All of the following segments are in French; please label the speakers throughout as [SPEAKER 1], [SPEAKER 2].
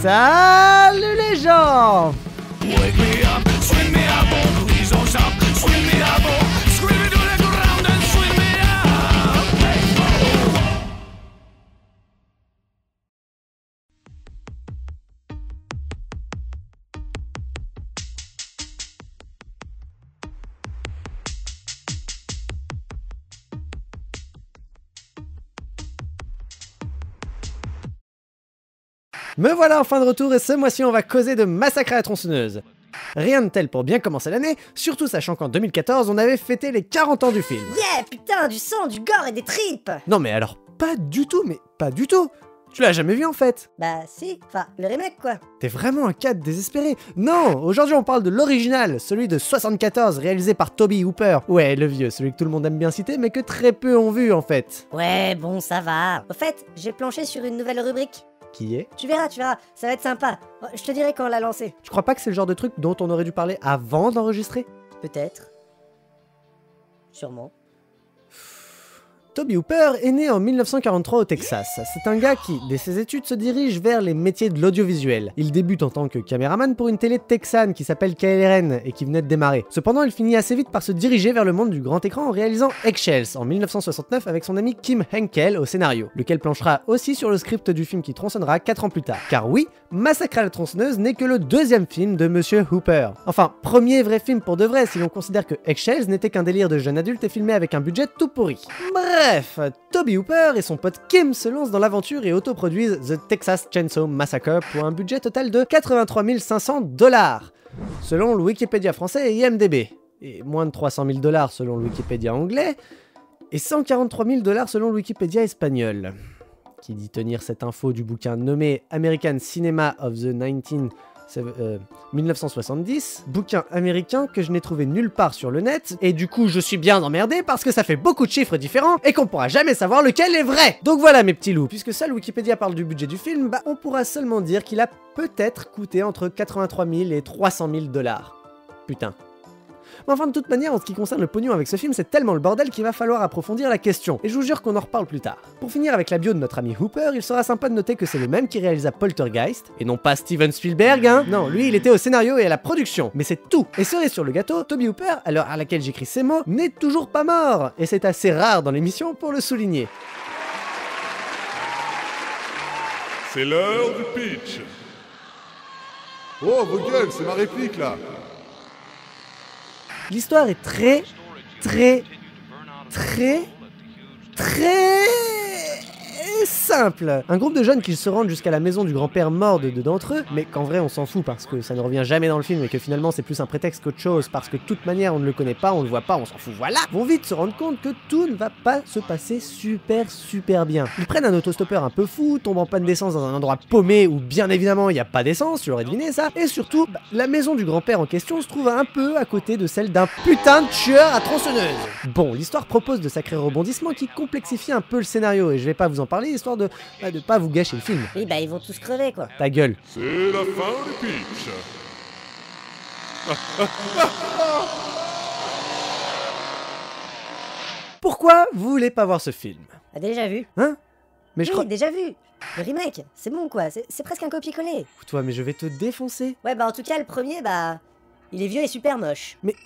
[SPEAKER 1] Salut les gens!
[SPEAKER 2] Wake me up, swing me up, oh please don't stop, swing me up, oh, scream it to the ground and swing me up. Hey, oh.
[SPEAKER 1] Me voilà enfin de retour et ce mois-ci on va causer de Massacre à la tronçonneuse. Rien de tel pour bien commencer l'année, surtout sachant qu'en 2014 on avait fêté les 40 ans du film.
[SPEAKER 3] Yeah, putain, du sang, du gore et des tripes.
[SPEAKER 1] Non mais alors pas du tout, mais pas du tout. Tu l'as jamais vu en fait.
[SPEAKER 3] Bah si, enfin, le remake quoi.
[SPEAKER 1] T'es vraiment un cas désespéré. Non, aujourd'hui on parle de l'original, celui de 74 réalisé par Tobe Hooper. Ouais, le vieux, celui que tout le monde aime bien citer mais que très peu ont vu en fait.
[SPEAKER 3] Ouais, bon, ça va. Au fait, j'ai planché sur une nouvelle rubrique.
[SPEAKER 1] Qui est?
[SPEAKER 3] Tu verras, ça va être sympa. Je te dirai quand on l'a lancé.
[SPEAKER 1] Tu crois pas que c'est le genre de truc dont on aurait dû parler avant d'enregistrer?
[SPEAKER 3] Peut-être. Sûrement.
[SPEAKER 1] Tobe Hooper est né en 1943 au Texas. C'est un gars qui, dès ses études, se dirige vers les métiers de l'audiovisuel. Il débute en tant que caméraman pour une télé texane qui s'appelle KLRN et qui venait de démarrer. Cependant, il finit assez vite par se diriger vers le monde du grand écran en réalisant Eggshells en 1969 avec son ami Kim Henkel au scénario, lequel planchera aussi sur le script du film qui tronçonnera 4 ans plus tard. Car oui, Massacre à la tronçonneuse n'est que le deuxième film de Monsieur Hooper. Enfin, premier vrai film pour de vrai si l'on considère que Eggshells n'était qu'un délire de jeune adulte et filmé avec un budget tout pourri. Bref, Tobe Hooper et son pote Kim se lancent dans l'aventure et autoproduisent The Texas Chainsaw Massacre pour un budget total de 83 500 $, selon le Wikipédia français et IMDb, et moins de 300 000 $ selon le Wikipédia anglais, et 143 000 $ selon le Wikipédia espagnol. Qui dit tenir cette info du bouquin nommé American Cinema of the 1970, bouquin américain que je n'ai trouvé nulle part sur le net, et du coup je suis bien emmerdé parce que ça fait beaucoup de chiffres différents et qu'on pourra jamais savoir lequel est vrai. Donc voilà mes petits loups, puisque seul Wikipédia parle du budget du film, bah on pourra seulement dire qu'il a peut-être coûté entre 83 000 et 300 000 $. Putain. Mais enfin de toute manière, en ce qui concerne le pognon avec ce film, c'est tellement le bordel qu'il va falloir approfondir la question, et je vous jure qu'on en reparle plus tard. Pour finir avec la bio de notre ami Hooper, il sera sympa de noter que c'est le même qui réalisa Poltergeist, et non pas Steven Spielberg, hein. Non, lui il était au scénario et à la production, mais c'est tout. Et cerise sur le gâteau, Tobe Hooper, à l'heure à laquelle j'écris ces mots, n'est toujours pas mort, et c'est assez rare dans l'émission pour le souligner.
[SPEAKER 4] C'est l'heure du pitch. Oh, vos gueules, c'est ma réplique là.
[SPEAKER 1] L'histoire est très simple. Un groupe de jeunes qui se rendent jusqu'à la maison du grand-père mort de deux d'entre eux, mais qu'en vrai on s'en fout parce que ça ne revient jamais dans le film et que finalement c'est plus un prétexte qu'autre chose parce que de toute manière on ne le connaît pas, on le voit pas, on s'en fout, voilà, vont vite se rendre compte que tout ne va pas se passer super bien. Ils prennent un autostoppeur un peu fou, tombent en panne d'essence dans un endroit paumé où bien évidemment il n'y a pas d'essence, tu l'aurais deviné ça, et surtout, la maison du grand-père en question se trouve un peu à côté de celle d'un putain de tueur à tronçonneuse. Bon, l'histoire propose de sacrés rebondissements qui complexifient un peu le scénario et je vais pas vous en parler histoire de pas vous gâcher le film.
[SPEAKER 3] Oui, bah ils vont tous crever quoi.
[SPEAKER 1] Ta gueule.
[SPEAKER 4] C'est la fin du pitch.
[SPEAKER 1] Pourquoi vous voulez pas voir ce film?
[SPEAKER 3] T'as déjà vu?
[SPEAKER 1] Hein? Mais je
[SPEAKER 3] Oui,
[SPEAKER 1] crois...
[SPEAKER 3] déjà vu. Le remake, c'est bon quoi, c'est presque un copier-coller.
[SPEAKER 1] Toi, mais je vais te défoncer.
[SPEAKER 3] Ouais, bah en tout cas, le premier, bah... il est vieux et super moche.
[SPEAKER 1] Mais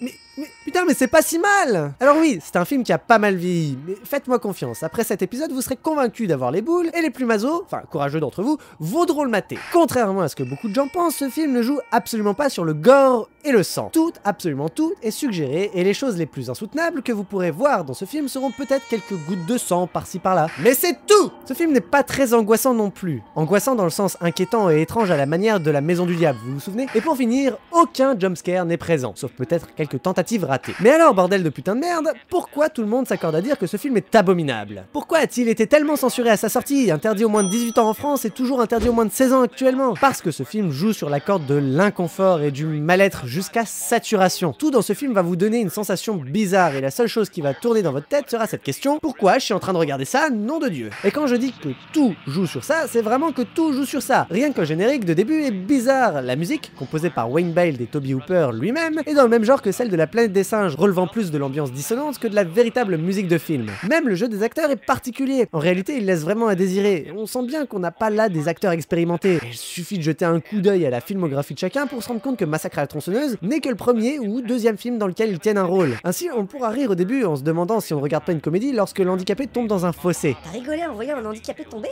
[SPEAKER 1] putain, mais c'est pas si mal! Alors oui, c'est un film qui a pas mal vieilli, mais faites-moi confiance, après cet épisode, vous serez convaincus d'avoir les boules, et les plus masos, enfin courageux d'entre vous, vaudront le mater. Contrairement à ce que beaucoup de gens pensent, ce film ne joue absolument pas sur le gore et le sang. Tout, absolument tout, est suggéré, et les choses les plus insoutenables que vous pourrez voir dans ce film seront peut-être quelques gouttes de sang par-ci par-là. Mais c'est tout! Ce film n'est pas très angoissant non plus. Angoissant dans le sens inquiétant et étrange à la manière de La Maison du Diable, vous vous souvenez? Et pour finir, aucun jumpscare n'est présent, sauf peut-être quelques tentatives ratées. Mais alors, bordel de putain de merde, pourquoi tout le monde s'accorde à dire que ce film est abominable? Pourquoi a-t-il été tellement censuré à sa sortie, interdit aux moins de 18 ans en France et toujours interdit aux moins de 16 ans actuellement? Parce que ce film joue sur la corde de l'inconfort et du mal-être jusqu'à saturation. Tout dans ce film va vous donner une sensation bizarre et la seule chose qui va tourner dans votre tête sera cette question: pourquoi je suis en train de regarder ça, nom de Dieu? Et quand je dis que tout joue sur ça, c'est vraiment que tout joue sur ça. Rien que le générique de début est bizarre. La musique, composée par Wayne Bale et Toby Hooper lui-même, est dans le même genre que celle de La Planète des Singes, relevant plus de l'ambiance dissonante que de la véritable musique de film. Même le jeu des acteurs est particulier. En réalité, il laisse vraiment à désirer. On sent bien qu'on n'a pas là des acteurs expérimentés. Il suffit de jeter un coup d'œil à la filmographie de chacun pour se rendre compte que Massacre à la tronçonneuse n'est que le premier ou deuxième film dans lequel ils tiennent un rôle. Ainsi, on pourra rire au début en se demandant si on ne regarde pas une comédie lorsque l'handicapé tombe dans un fossé.
[SPEAKER 3] T'as rigolé en voyant un handicapé tomber?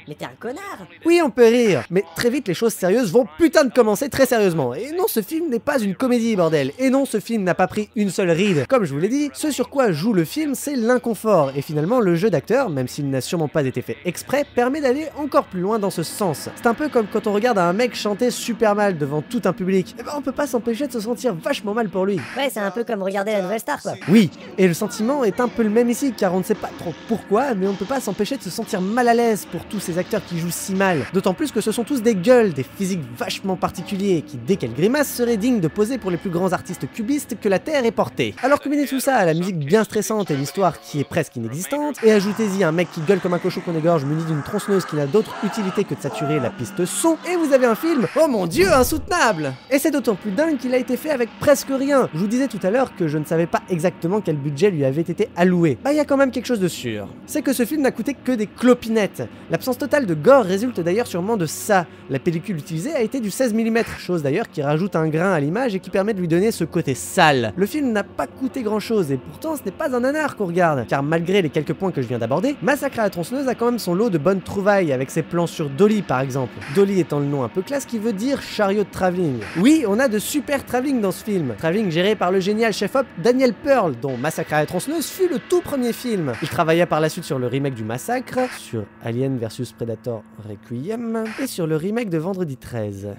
[SPEAKER 3] Mais t'es un connard!
[SPEAKER 1] Oui, on peut rire, mais très vite les choses sérieuses vont putain de commencer très sérieusement. Et non, ce film n'est pas une comédie, bordel. Et non, ce film n'a pas pris une seule ride. Comme je vous l'ai dit, ce sur quoi joue le film, c'est l'inconfort. Et finalement, le jeu d'acteur, même s'il n'a sûrement pas été fait exprès, permet d'aller encore plus loin dans ce sens. C'est un peu comme quand on regarde un mec chanter super mal devant tout un public. Et ben on peut pas s'empêcher de se sentir vachement mal pour lui.
[SPEAKER 3] Ouais, c'est un peu comme regarder la nouvelle star, quoi.
[SPEAKER 1] Oui, et le sentiment est un peu le même ici, car on ne sait pas trop pourquoi, mais on ne peut pas s'empêcher de se sentir mal à l'aise pour tous ces acteurs qui jouent si mal. D'autant plus que ce sont tous des gueules, des physiques vachement particuliers, qui dès qu'elles grimacent seraient dignes de poser pour les plus grands artistes cubistes que la Terre ait portés. Alors combinez tout ça à la musique bien stressante et l'histoire qui est presque inexistante, et ajoutez-y un mec qui gueule comme un cochon qu'on égorge muni d'une tronçonneuse qui n'a d'autre utilité que de saturer la piste son, et vous avez un film, oh mon dieu, insoutenable! Et c'est d'autant plus dingue qu'il a été fait avec presque rien. Je vous disais tout à l'heure que je ne savais pas exactement quel budget lui avait été alloué. Bah il y a quand même quelque chose de sûr. C'est que ce film n'a coûté que des clopinettes. L'absence totale de gore résulte d'ailleurs sûrement de ça. La pellicule utilisée a été du 16 mm, chose d'ailleurs qui rajoute un grain à l'image et qui permet de lui donner ce côté sale. Le film n'a pas coûté grand chose et pourtant ce n'est pas un nanar qu'on regarde, car malgré les quelques points que je viens d'aborder, Massacre à la tronçonneuse a quand même son lot de bonnes trouvailles avec ses plans sur Dolly par exemple. Dolly étant le nom un peu classe qui veut dire chariot de travelling. Oui, on a de super travelling dans ce film. Travelling géré par le génial chef-op Daniel Pearl, dont Massacre à la tronçonneuse fut le tout premier film. Il travailla par la suite sur le remake du Massacre, sur Alien vs Predator Requiem et sur le remake de Vendredi 13.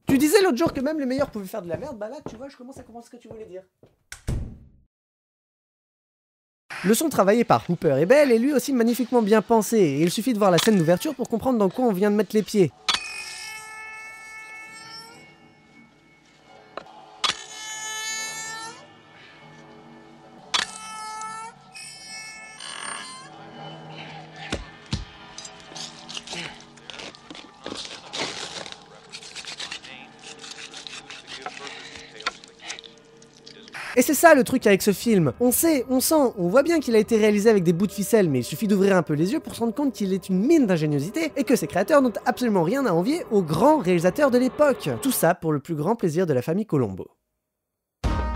[SPEAKER 1] Tu disais l'autre jour que même les meilleurs pouvaient faire de la merde, bah là tu vois je commence à comprendre ce que tu voulais dire. Le son travaillé par Hooper et Bell est lui aussi magnifiquement bien pensé, et il suffit de voir la scène d'ouverture pour comprendre dans quoi on vient de mettre les pieds. Et c'est ça le truc avec ce film. On sait, on sent, on voit bien qu'il a été réalisé avec des bouts de ficelle, mais il suffit d'ouvrir un peu les yeux pour se rendre compte qu'il est une mine d'ingéniosité et que ses créateurs n'ont absolument rien à envier aux grands réalisateurs de l'époque. Tout ça pour le plus grand plaisir de la famille Colombo.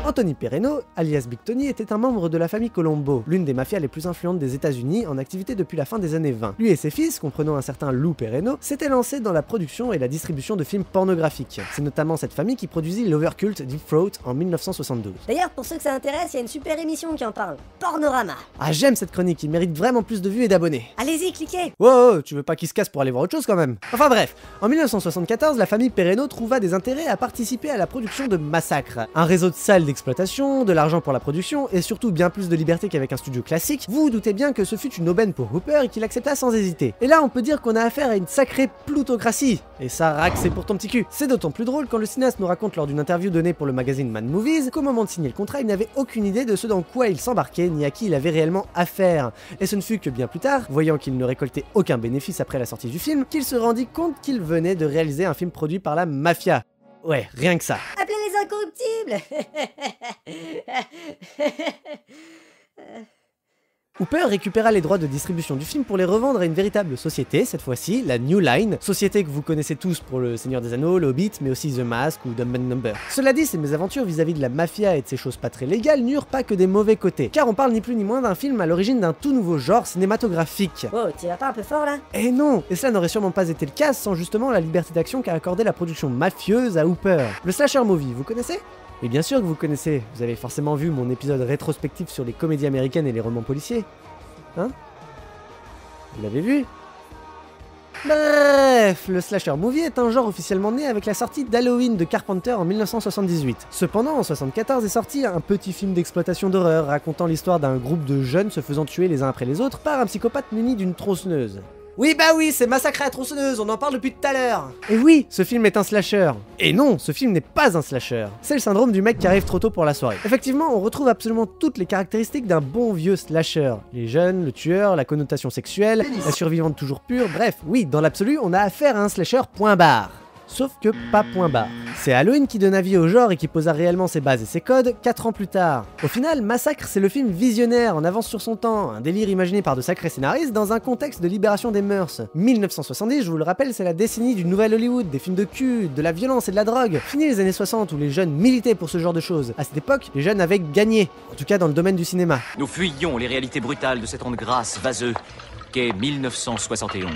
[SPEAKER 1] Anthony Perreno, alias Big Tony, était un membre de la famille Colombo, l'une des mafias les plus influentes des États-Unis, en activité depuis la fin des années 20. Lui et ses fils, comprenant un certain Lou Perreno, s'étaient lancés dans la production et la distribution de films pornographiques. C'est notamment cette famille qui produisit l'overcult Deep Throat en 1972.
[SPEAKER 3] D'ailleurs, pour ceux que ça intéresse, il y a une super émission qui en parle. Pornorama.
[SPEAKER 1] Ah, j'aime cette chronique, il mérite vraiment plus de vues et d'abonnés.
[SPEAKER 3] Allez-y, cliquez.
[SPEAKER 1] Wow, tu veux pas qu'il se casse pour aller voir autre chose quand même? Enfin bref, en 1974, la famille Perreno trouva des intérêts à participer à la production de Massacre. Un réseau de salles d'exploitation, de l'argent pour la production, et surtout bien plus de liberté qu'avec un studio classique, vous vous doutez bien que ce fut une aubaine pour Hooper et qu'il accepta sans hésiter. Et là on peut dire qu'on a affaire à une sacrée plutocratie. Et ça rack, c'est pour ton petit cul. C'est d'autant plus drôle quand le cinéaste nous raconte lors d'une interview donnée pour le magazine Mad Movies qu'au moment de signer le contrat, il n'avait aucune idée de ce dans quoi il s'embarquait ni à qui il avait réellement affaire. Et ce ne fut que bien plus tard, voyant qu'il ne récoltait aucun bénéfice après la sortie du film, qu'il se rendit compte qu'il venait de réaliser un film produit par la mafia. Ouais, rien que ça.
[SPEAKER 3] Appelez les incorruptibles.
[SPEAKER 1] Hooper récupéra les droits de distribution du film pour les revendre à une véritable société, cette fois-ci, la New Line, société que vous connaissez tous pour le Seigneur des Anneaux, le Hobbit, mais aussi The Mask ou Dumb and Dumber. Cela dit, ces mésaventures vis-à-vis de la mafia et de ces choses pas très légales n'eurent pas que des mauvais côtés, car on parle ni plus ni moins d'un film à l'origine d'un tout nouveau genre cinématographique.
[SPEAKER 3] Oh, tu vas pas un peu fort là?
[SPEAKER 1] Et non, et cela n'aurait sûrement pas été le cas sans justement la liberté d'action qu'a accordé la production mafieuse à Hooper. Le slasher movie, vous connaissez ? Et bien sûr que vous connaissez, vous avez forcément vu mon épisode rétrospectif sur les comédies américaines et les romans policiers. Hein? Vous l'avez vu? Bref, le slasher movie est un genre officiellement né avec la sortie d'Halloween de Carpenter en 1978. Cependant, en 1974 est sorti un petit film d'exploitation d'horreur racontant l'histoire d'un groupe de jeunes se faisant tuer les uns après les autres par un psychopathe muni d'une tronçonneuse. Oui bah oui, c'est Massacre à la tronçonneuse, on en parle depuis tout à l'heure. Et oui, ce film est un slasher. Et non, ce film n'est pas un slasher. C'est le syndrome du mec qui arrive trop tôt pour la soirée. Effectivement, on retrouve absolument toutes les caractéristiques d'un bon vieux slasher. Les jeunes, le tueur, la connotation sexuelle, la survivante toujours pure, bref, oui, dans l'absolu, on a affaire à un slasher point barre. Sauf que pas point barre. C'est Halloween qui donne avis au genre et qui posa réellement ses bases et ses codes 4 ans plus tard. Au final, Massacre c'est le film visionnaire en avance sur son temps, un délire imaginé par de sacrés scénaristes dans un contexte de libération des mœurs. 1970, je vous le rappelle, c'est la décennie du nouvel Hollywood, des films de cul, de la violence et de la drogue. Fini les années 60 où les jeunes militaient pour ce genre de choses. À cette époque, les jeunes avaient gagné, en tout cas dans le domaine du cinéma.
[SPEAKER 5] Nous fuyions les réalités brutales de cet temps de grâce vaseux qu'est 1971.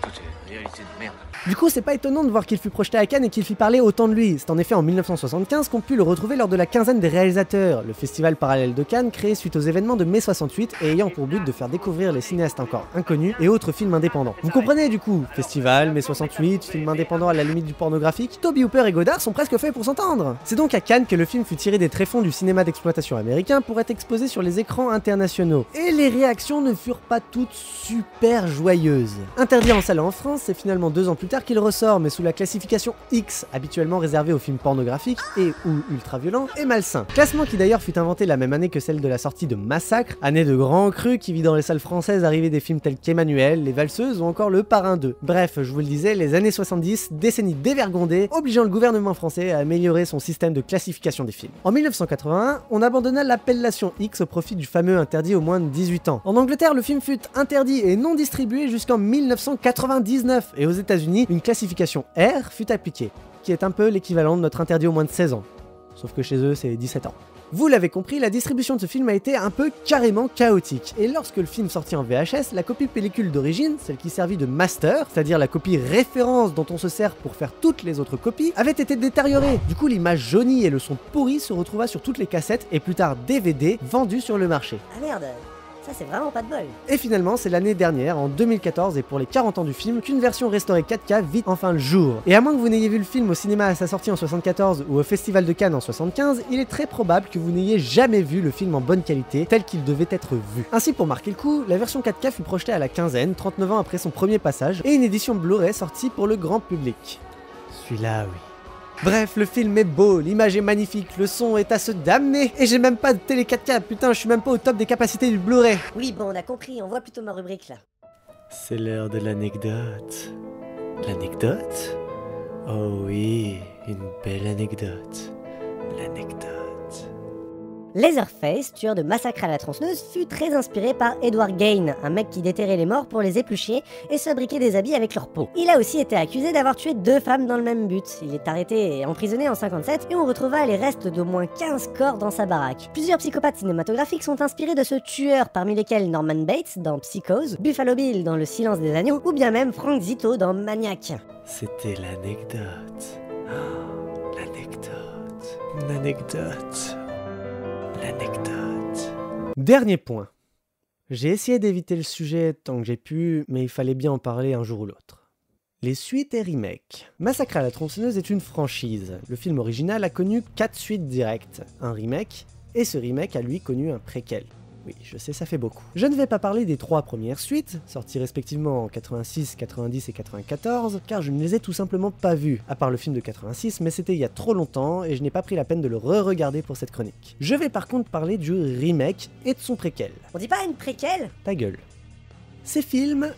[SPEAKER 5] Toutes ces réalités de merde.
[SPEAKER 1] Du coup, c'est pas étonnant de voir qu'il fut projeté à Cannes et qu'il fit parler autant de lui. C'est en effet en 1975 qu'on put le retrouver lors de la quinzaine des réalisateurs, le festival parallèle de Cannes créé suite aux événements de mai 68 et ayant pour but de faire découvrir les cinéastes encore inconnus et autres films indépendants. Vous comprenez du coup, festival, mai 68, film indépendant à la limite du pornographique, Toby Hooper et Godard sont presque faits pour s'entendre. C'est donc à Cannes que le film fut tiré des tréfonds du cinéma d'exploitation américain pour être exposé sur les écrans internationaux. Et les réactions ne furent pas toutes super joyeuses. Interdit en salle en France, c'est finalement 2 ans plus tard qu'il ressort, mais sous la classification X, habituellement réservée aux films pornographiques et ou ultra-violents et malsains. Classement qui d'ailleurs fut inventé la même année que celle de la sortie de Massacre, année de grand cru qui vit dans les salles françaises arriver des films tels qu'Emmanuel, Les Valseuses ou encore Le Parrain 2. Bref, je vous le disais, les années 70, décennie dévergondée, obligeant le gouvernement français à améliorer son système de classification des films. En 1981, on abandonna l'appellation X au profit du fameux interdit aux moins de 18 ans. En Angleterre, le film fut interdit et non distribué jusqu'en 1999, et aux États-Unis, une classification R fut appliquée, qui est un peu l'équivalent de notre interdit aux moins de 16 ans. Sauf que chez eux, c'est 17 ans. Vous l'avez compris, la distribution de ce film a été un peu carrément chaotique. Et lorsque le film sortit en VHS, la copie pellicule d'origine, celle qui servit de master, c'est-à-dire la copie référence dont on se sert pour faire toutes les autres copies, avait été détériorée. Du coup, l'image jaunie et le son pourri se retrouva sur toutes les cassettes et plus tard DVD vendus sur le marché.
[SPEAKER 3] Ah merde, ça c'est vraiment pas de bol.
[SPEAKER 1] Et finalement, c'est l'année dernière, en 2014, et pour les 40 ans du film, qu'une version restaurée 4K vit enfin le jour. Et à moins que vous n'ayez vu le film au cinéma à sa sortie en 74 ou au Festival de Cannes en 75, il est très probable que vous n'ayez jamais vu le film en bonne qualité, tel qu'il devait être vu. Ainsi, pour marquer le coup, la version 4K fut projetée à la quinzaine, 39 ans après son premier passage, et une édition Blu-ray sortie pour le grand public. Celui-là, oui. Bref, le film est beau, l'image est magnifique, le son est à se damner, et j'ai même pas de télé 4K, putain, je suis même pas au top des capacités du Blu-ray.
[SPEAKER 3] Oui, bon, on a compris, on voit plutôt ma rubrique là.
[SPEAKER 1] C'est l'heure de l'anecdote. L'anecdote? Oh oui, une belle anecdote. L'anecdote.
[SPEAKER 3] Leatherface, tueur de Massacre à la tronçonneuse, fut très inspiré par Edward Gain, un mec qui déterrait les morts pour les éplucher et se fabriquer des habits avec leur peau. Il a aussi été accusé d'avoir tué 2 femmes dans le même but. Il est arrêté et emprisonné en 57 et on retrouva les restes d'au moins 15 corps dans sa baraque. Plusieurs psychopathes cinématographiques sont inspirés de ce tueur, parmi lesquels Norman Bates dans Psychose, Buffalo Bill dans Le Silence des Agneaux ou bien même Frank Zito dans Maniac.
[SPEAKER 1] C'était l'anecdote. Oh, l'anecdote. L'anecdote. L'anecdote. Dernier point. J'ai essayé d'éviter le sujet tant que j'ai pu, mais il fallait bien en parler un jour ou l'autre. Les suites et remakes. Massacre à la tronçonneuse est une franchise. Le film original a connu 4 suites directes, un remake, et ce remake a lui connu un préquel. Oui, je sais, ça fait beaucoup. Je ne vais pas parler des 3 premières suites, sorties respectivement en 86, 90 et 94, car je ne les ai tout simplement pas vues, à part le film de 86, mais c'était il y a trop longtemps et je n'ai pas pris la peine de le re-regarder pour cette chronique. Je vais par contre parler du remake et de son préquel.
[SPEAKER 3] On dit pas une préquelle?
[SPEAKER 1] Ta gueule. Ces films...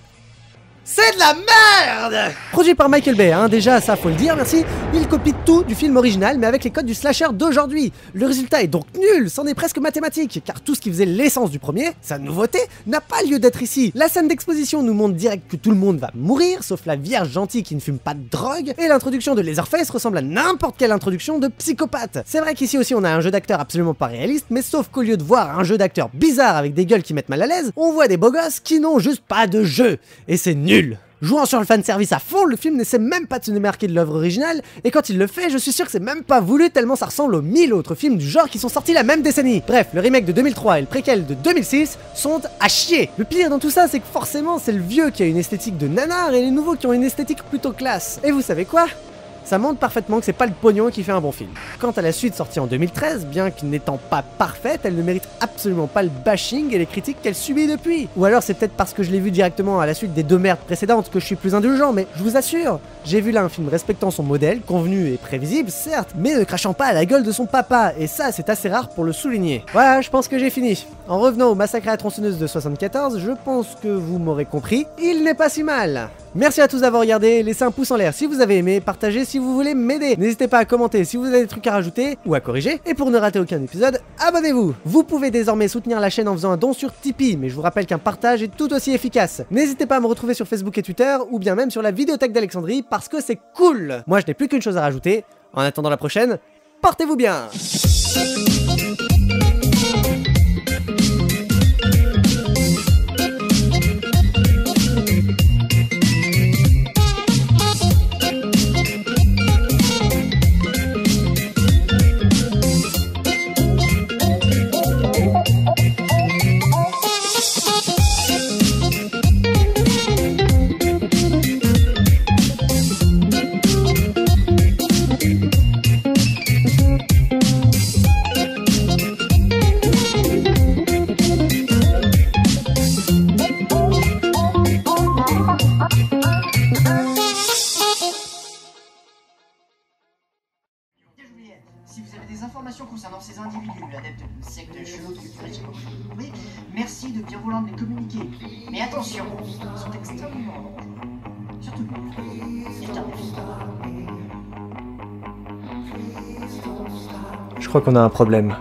[SPEAKER 1] C'est de la merde! Produit par Michael Bay, hein, déjà ça faut le dire, merci. Il copie tout du film original, mais avec les codes du slasher d'aujourd'hui. Le résultat est donc nul, c'en est presque mathématique, car tout ce qui faisait l'essence du premier, sa nouveauté, n'a pas lieu d'être ici. La scène d'exposition nous montre direct que tout le monde va mourir, sauf la vierge gentille qui ne fume pas de drogue, et l'introduction de Leatherface ressemble à n'importe quelle introduction de psychopathe. C'est vrai qu'ici aussi on a un jeu d'acteur absolument pas réaliste, mais sauf qu'au lieu de voir un jeu d'acteur bizarre avec des gueules qui mettent mal à l'aise, on voit des beaux gosses qui n'ont juste pas de jeu. Et c'est nul. Jouant sur le fanservice à fond, le film n'essaie même pas de se démarquer de l'œuvre originale, et quand il le fait, je suis sûr que c'est même pas voulu tellement ça ressemble aux 1000 autres films du genre qui sont sortis la même décennie. Bref, le remake de 2003 et le préquel de 2006 sont à chier. Le pire dans tout ça, c'est que forcément c'est le vieux qui a une esthétique de nanar et les nouveaux qui ont une esthétique plutôt classe. Et vous savez quoi ? Ça montre parfaitement que c'est pas le pognon qui fait un bon film. Quant à la suite sortie en 2013, bien que n'étant pas parfaite, elle ne mérite absolument pas le bashing et les critiques qu'elle subit depuis. Ou alors c'est peut-être parce que je l'ai vu directement à la suite des 2 merdes précédentes que je suis plus indulgent, mais je vous assure, j'ai vu là un film respectant son modèle, convenu et prévisible, certes, mais ne crachant pas à la gueule de son papa, et ça c'est assez rare pour le souligner. Voilà, je pense que j'ai fini. En revenant au Massacre à la tronçonneuse de 74, je pense que vous m'aurez compris, il n'est pas si mal. Merci à tous d'avoir regardé, laissez un pouce en l'air si vous avez aimé, partagez si vous voulez m'aider, n'hésitez pas à commenter si vous avez des trucs à rajouter ou à corriger, et pour ne rater aucun épisode, abonnez-vous. Vous pouvez désormais soutenir la chaîne en faisant un don sur Tipeee, mais je vous rappelle qu'un partage est tout aussi efficace. N'hésitez pas à me retrouver sur Facebook et Twitter, ou bien même sur la Vidéothèque d'Alexandrie, parce que c'est cool. Moi je n'ai plus qu'une chose à rajouter, en attendant la prochaine, portez-vous bien.
[SPEAKER 6] Si vous avez des informations concernant ces individus, adeptes d'une secte chelou de merci de bien vouloir me les communiquer. Mais attention, ils sont extrêmement dangereux. Surtout
[SPEAKER 1] Je crois qu'on a un problème.